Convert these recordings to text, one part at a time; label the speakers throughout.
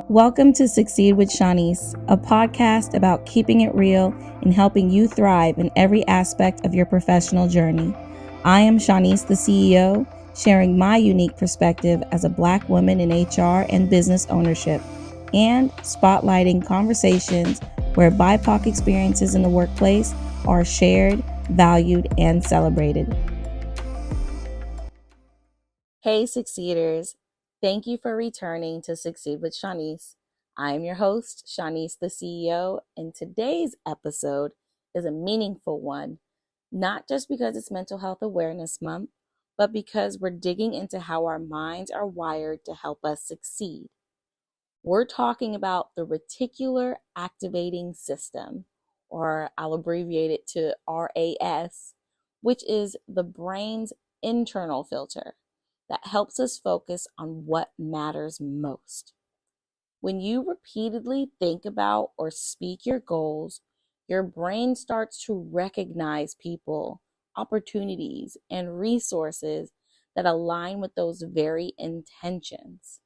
Speaker 1: Welcome to Succeed with Shanice, a podcast about keeping it real and helping you thrive in every aspect of your professional journey. I am Shanice, the CEO, sharing my unique perspective as a Black woman in HR and business ownership, and spotlighting conversations where BIPOC experiences in the workplace are shared, valued, and celebrated. Hey, Succeeders. Thank you for returning to Succeed with Shanice. I am your host, Shanice, the CEO, and today's episode is a meaningful one, not just because it's Mental Health Awareness Month, but because we're digging into how our minds are wired to help us succeed. We're talking about the Reticular Activating System, or I'll abbreviate it to RAS, which is the brain's internal filter that helps us focus on what matters most. When you repeatedly think about or speak your goals, your brain starts to recognize people, opportunities, and resources that align with those very intentions.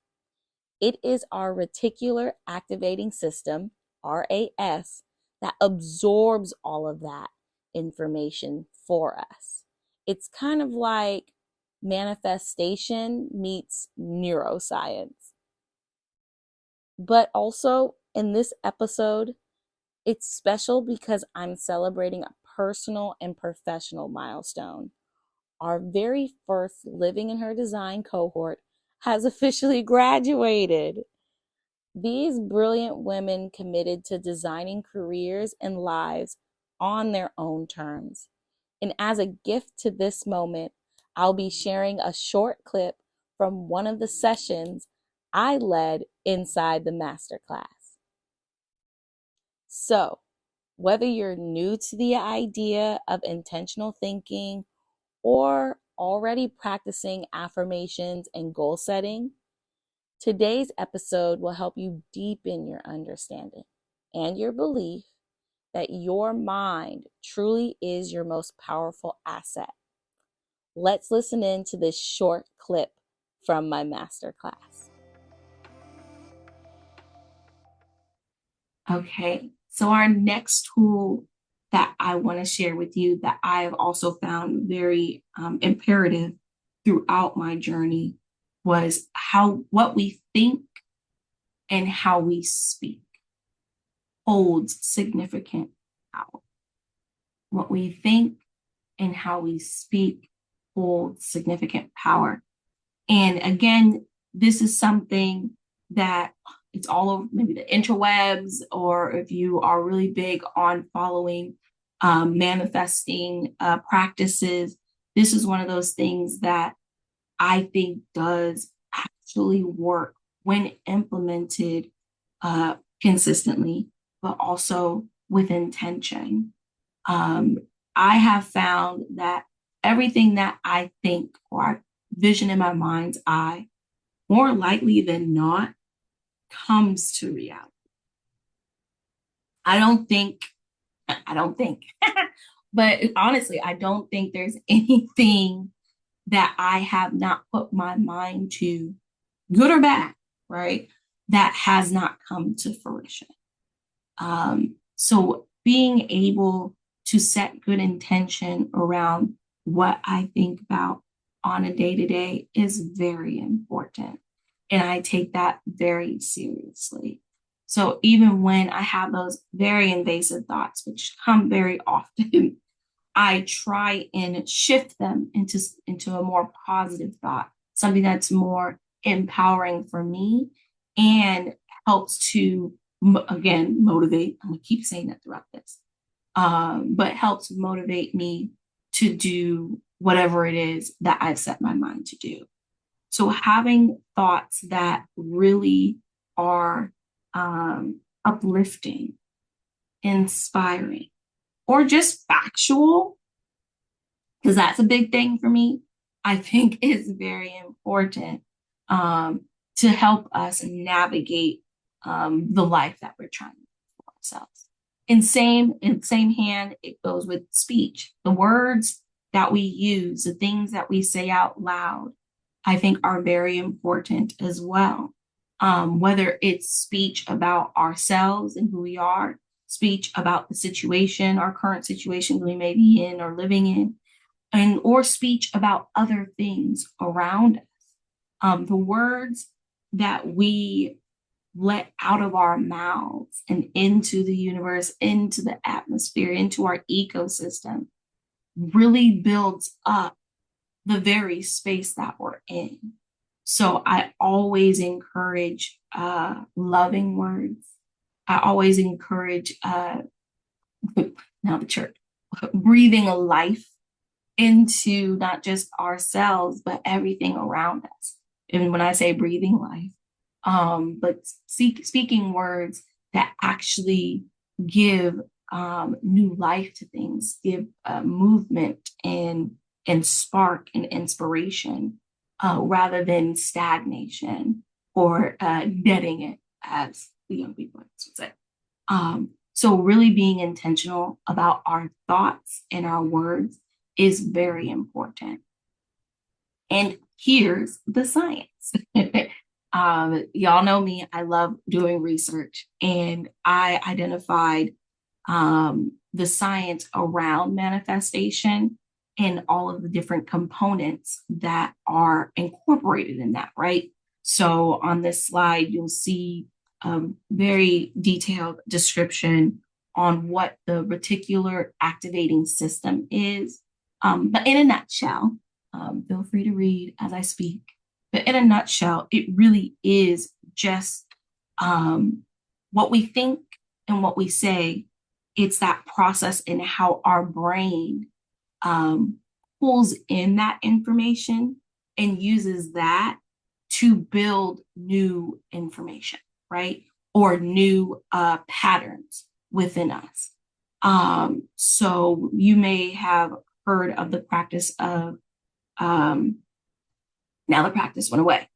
Speaker 1: It is our reticular activating system, RAS, that absorbs all of that information for us. It's kind of like manifestation meets neuroscience. But also in this episode, it's special because I'm celebrating a personal and professional milestone. Our very first Living in Her Design cohort has officially graduated. These brilliant women committed to designing careers and lives on their own terms. And as a gift to this moment, I'll be sharing a short clip from one of the sessions I led inside the masterclass. So, whether you're new to the idea of intentional thinking or already practicing affirmations and goal setting, today's episode will help you deepen your understanding and your belief that your mind truly is your most powerful asset. Let's listen in to this short clip from my masterclass. Okay, so our next tool that I want to share with you that I have also found very imperative throughout my journey was what we think and how we speak holds significant power. What we think and how we speak holds significant power. And again, this is something that it's all over maybe the interwebs, or if you are really big on following manifesting practices, this is one of those things that I think does actually work when implemented consistently, but also with intention. I have found that everything that I think or I vision in my mind's eye, more likely than not, comes to reality. I don't think, but honestly, I don't think there's anything that I have not put my mind to, good or bad, right, that has not come to fruition. So being able to set good intention around what I think about on a day-to-day is very important. And I take that very seriously. So even when I have those very invasive thoughts, which come very often, I try and shift them into a more positive thought, something that's more empowering for me and helps to, again, motivate. I'm going to keep saying that throughout this, but helps motivate me to do whatever it is that I've set my mind to do. So having thoughts that really are uplifting, inspiring, or just factual, because that's a big thing for me, I think is very important to help us navigate the life that we're trying to live for ourselves. In same hand, it goes with speech. The words that we use, the things that we say out loud, I think are very important as well. whether it's speech about ourselves and who we are, speech about the situation, our current situation we may be in or living in, and or speech about other things around us. The words that we let out of our mouths and into the universe, into the atmosphere, into our ecosystem, really builds up the very space that we're in. So I always encourage loving words. I always encourage, now the church, breathing a life into not just ourselves, but everything around us. And when I say breathing life, but speaking words that actually give new life to things, give movement and spark and inspiration, rather than stagnation or deading it, as the young people would say. So really being intentional about our thoughts and our words is very important. And here's the science. Y'all know me, I love doing research, and I identified the science around manifestation and all of the different components that are incorporated in that, right? So on this slide, you'll see a very detailed description on what the reticular activating system is. But in a nutshell, feel free to read as I speak. But in a nutshell, it really is just what we think and what we say. It's that process in how our brain pulls in that information and uses that to build new information, right? Or new patterns within us. So you may have heard of the practice of, now the practice went away,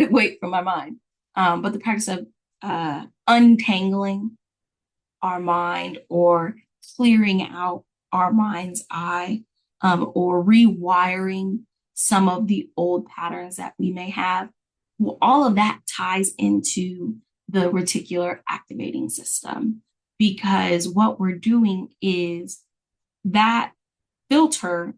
Speaker 1: wait from my mind, but the practice of untangling our mind or clearing out our mind's eye, or rewiring some of the old patterns that we may have. Well, all of that ties into the reticular activating system, because what we're doing is that filter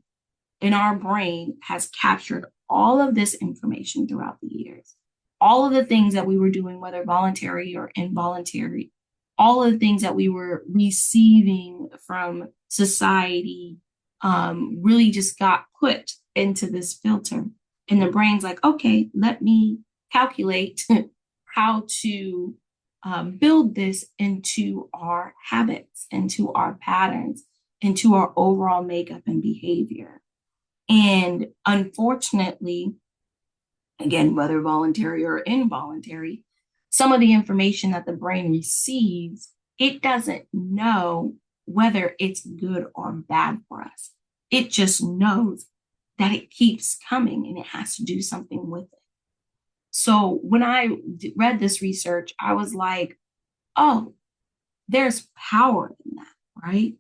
Speaker 1: in our brain has captured all of this information throughout the years, all of the things that we were doing, whether voluntary or involuntary, all of the things that we were receiving from society, really just got put into this filter. And the brain's like, okay, let me calculate how to build this into our habits, into our patterns, into our overall makeup and behavior. And unfortunately, again, whether voluntary or involuntary, some of the information that the brain receives, it doesn't know whether it's good or bad for us. It just knows that it keeps coming and it has to do something with it. So when I read this research, I was like, oh, there's power in that, right?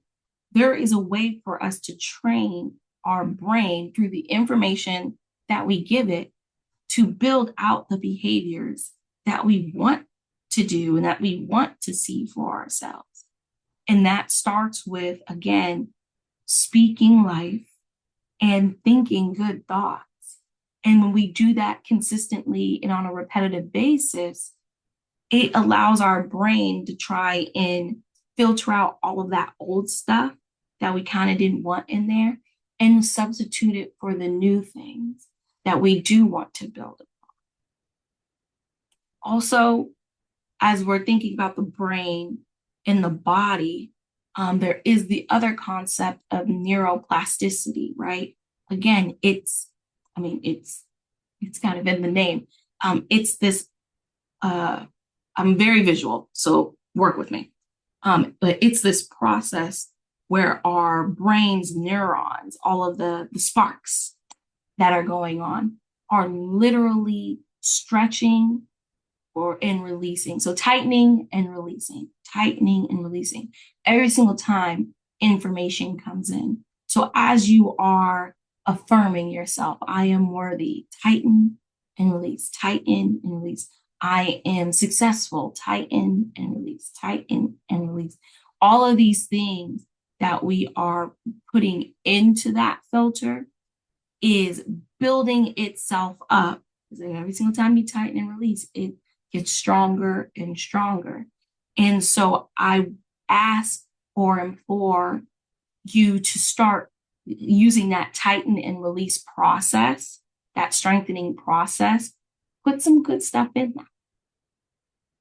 Speaker 1: There is a way for us to train our brain through the information that we give it to build out the behaviors that we want to do and that we want to see for ourselves. And that starts with, again, speaking life and thinking good thoughts. And when we do that consistently and on a repetitive basis, it allows our brain to try and filter out all of that old stuff that we kind of didn't want in there and substitute it for the new things that we do want to build upon. Also, as we're thinking about the brain and the body, there is the other concept of neuroplasticity, right? Again, it's kind of in the name. It's this, I'm very visual, so work with me. But it's this process where our brain's neurons, all of the sparks that are going on, are literally stretching and releasing. So tightening and releasing every single time information comes in. So as you are affirming yourself, I am worthy, tighten and release, tighten and release.
Speaker 2: I am successful, tighten and release, tighten and release. All of these things that we are putting into that filter is building itself up. Because every single time you tighten and release, it gets stronger and stronger. And so I ask or implore you to start using that tighten and release process, that strengthening process. Put some good stuff in there.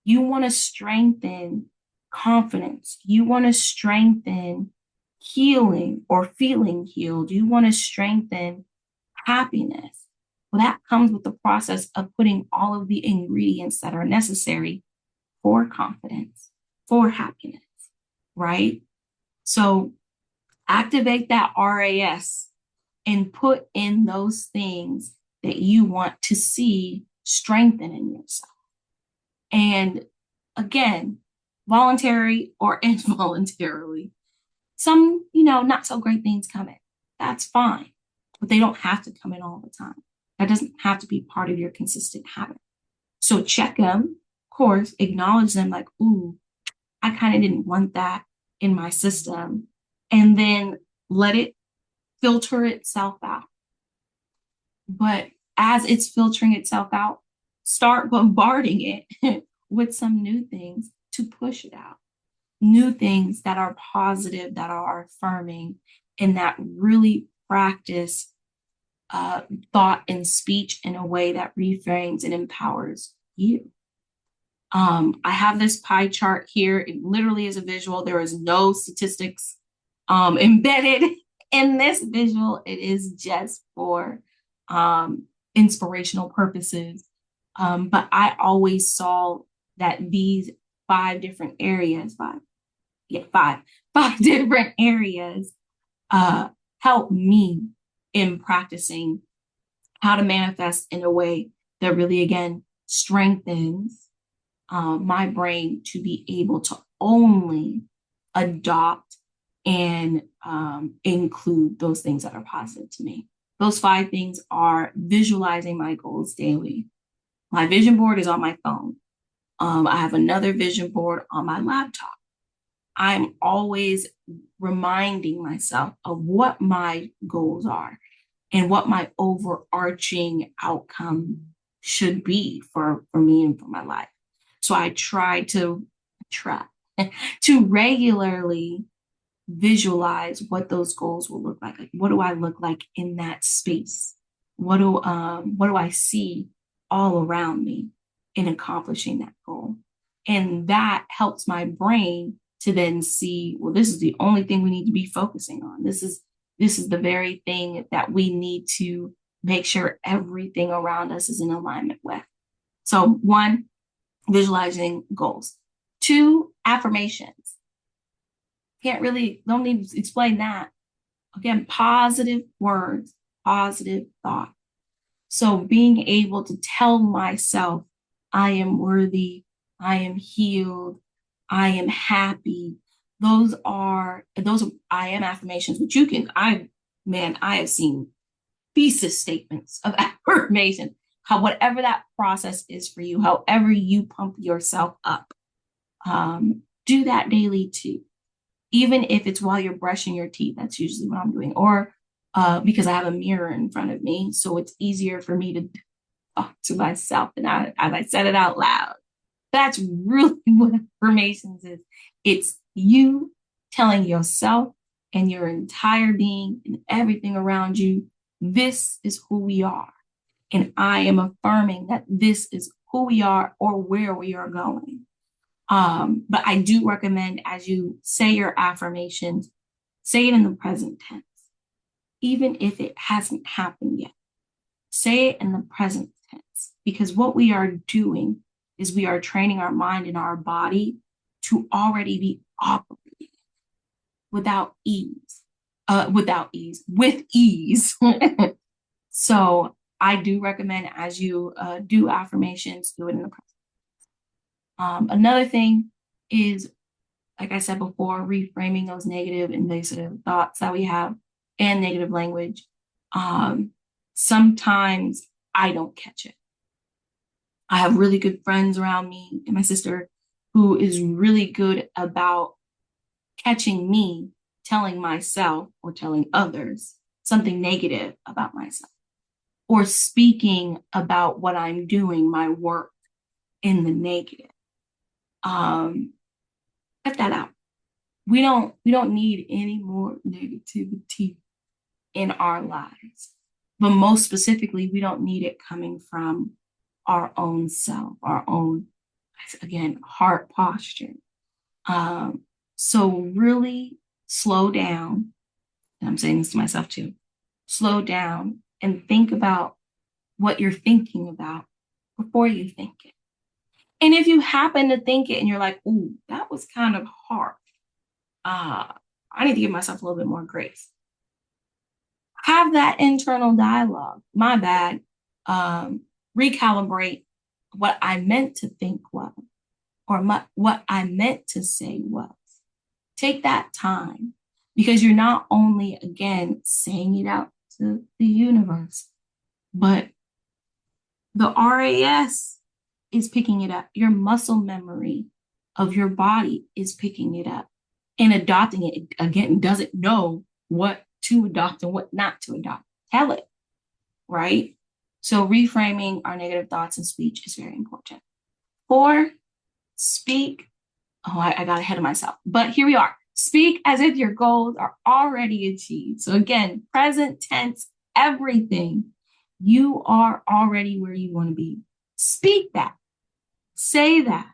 Speaker 2: You want to strengthen confidence. You want to strengthen healing or feeling healed. You want to strengthen happiness. Well, that comes with the process of putting all of the ingredients that are necessary for confidence, for happiness, right? So activate that RAS and put in those things that you want to see strengthen in yourself. And again, voluntary or involuntarily, some, not so great things come in. That's fine, but they don't have to come in all the time. That doesn't have to be part of your consistent habit. So check them, of course, acknowledge them like, ooh, I kind of didn't want that in my system. And then let it filter itself out. But as it's filtering itself out, start bombarding it with some new things to push it out. New things that are positive, that are affirming, and that really practice thought and speech in a way that reframes and empowers you. I have this pie chart here. It literally is a visual. There is no statistics embedded in this visual. It is just for inspirational purposes. But I always saw that these five different areas, five different areas help me in practicing how to manifest in a way that really, again, strengthens my brain to be able to only adopt and include those things that are positive to me. Those five things are visualizing my goals daily. My vision board is on my phone. I have another vision board on my laptop. I'm always reminding myself of what my goals are and what my overarching outcome should be for me and for my life. So I try to regularly visualize what those goals will look like. Like, what do I look like in that space? What do I see all around me in accomplishing that goal? And that helps my brain to then see, well, this is the only thing we need to be focusing on. This is the very thing that we need to make sure everything around us is in alignment with. So 1, visualizing goals. 2, affirmations. Don't need to explain that. Again, positive words, positive thought. So being able to tell myself, I am worthy, I am healed, I am happy. Those I am affirmations, which I have seen thesis statements of affirmation. Whatever that process is for you, however you pump yourself up, do that daily too. Even if it's while you're brushing your teeth, that's usually what I'm doing. Or because I have a mirror in front of me, so it's easier for me to talk to myself and as I said it out loud. That's really what affirmations is. It's you telling yourself and your entire being and everything around you, this is who we are. And I am affirming that this is who we are or where we are going. But I do recommend as you say your affirmations, say it in the present tense, even if it hasn't happened yet. Say it in the present tense, because what we are doing is we are training our mind and our body to already be operating with ease. So I do recommend as you do affirmations, do it in the present. Another thing is, like I said before, reframing those negative invasive thoughts that we have and negative language. Sometimes I don't catch it. I have really good friends around me and my sister who is really good about catching me telling myself or telling others something negative about myself or speaking about what I'm doing, my work, in the negative. Cut that out. We don't need any more negativity in our lives. But most specifically, we don't need it coming from our own self, our own, again, heart posture. So really slow down. And I'm saying this to myself too. Slow down and think about what you're thinking about before you think it. And if you happen to think it and you're like, ooh, that was kind of hard. I need to give myself a little bit more grace. Have that internal dialogue. My bad. Recalibrate what I meant to think was, or what I meant to say was. Take that time because you're not only, again, saying it out to the universe, but the RAS is picking it up. Your muscle memory of your body is picking it up and adopting it. Again, doesn't know what to adopt and what not to adopt. Tell it, right? So reframing our negative thoughts and speech is very important. 4, speak. Oh, I got ahead of myself. But here we are. Speak as if your goals are already achieved. So again, present tense, everything. You are already where you want to be. Speak that. Say that.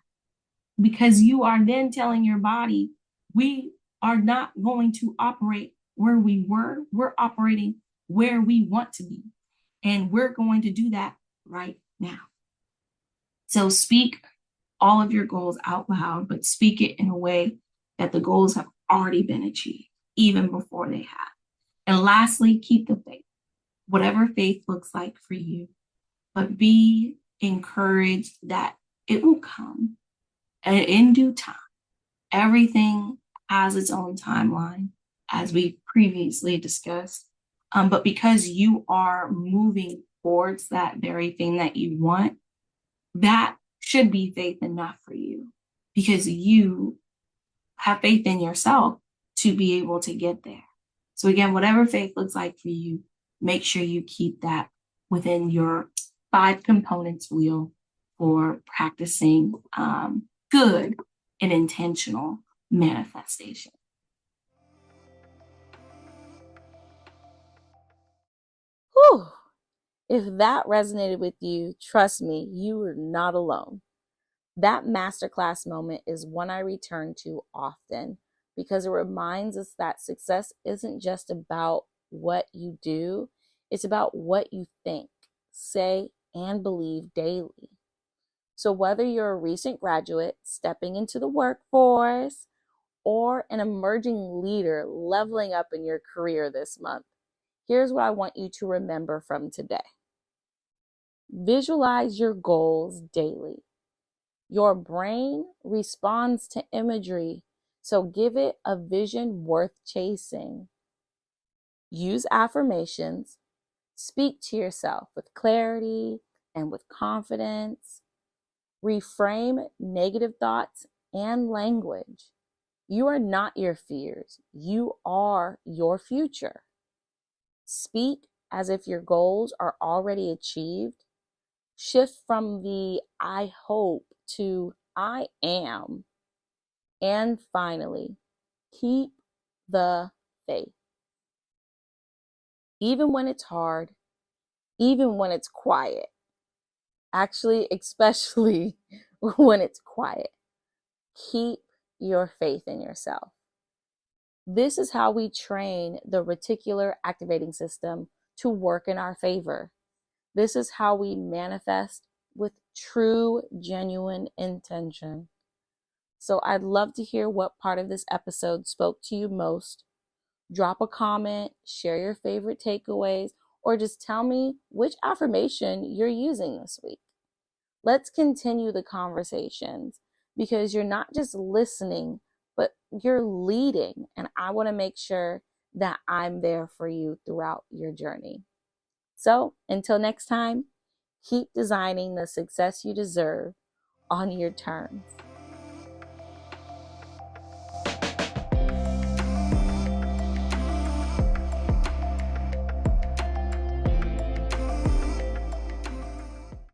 Speaker 2: Because you are then telling your body, we are not going to operate where we were. We're operating where we want to be. And we're going to do that right now. So speak all of your goals out loud, but speak it in a way that the goals have already been achieved, even before they have. And lastly, keep the faith, whatever faith looks like for you, but be encouraged that it will come in due time. Everything has its own timeline, as we previously discussed. But because you are moving towards that very thing that you want, that should be faith enough for you because you have faith in yourself to be able to get there. So again, whatever faith looks like for you, make sure you keep that within your 5 components wheel for practicing good and intentional manifestation.
Speaker 1: Whew. If that resonated with you, trust me, you are not alone. That masterclass moment is one I return to often because it reminds us that success isn't just about what you do, it's about what you think, say, and believe daily. So, whether you're a recent graduate stepping into the workforce or an emerging leader leveling up in your career this month, here's what I want you to remember from today. Visualize your goals daily. Your brain responds to imagery, so give it a vision worth chasing. Use affirmations. Speak to yourself with clarity and with confidence. Reframe negative thoughts and language. You are not your fears. You are your future. Speak as if your goals are already achieved. Shift from the I hope to I am. And finally, keep the faith. Even when it's hard, even when it's quiet. Actually, especially when it's quiet. Keep your faith in yourself. This is how we train the reticular activating system to work in our favor. This is how we manifest with true, genuine intention. So I'd love to hear what part of this episode spoke to you most. Drop a comment, share your favorite takeaways, or just tell me which affirmation you're using this week. Let's continue the conversations because you're not just listening, but you're leading. And I want to make sure that I'm there for you throughout your journey. So until next time, Keep designing the success you deserve on your terms.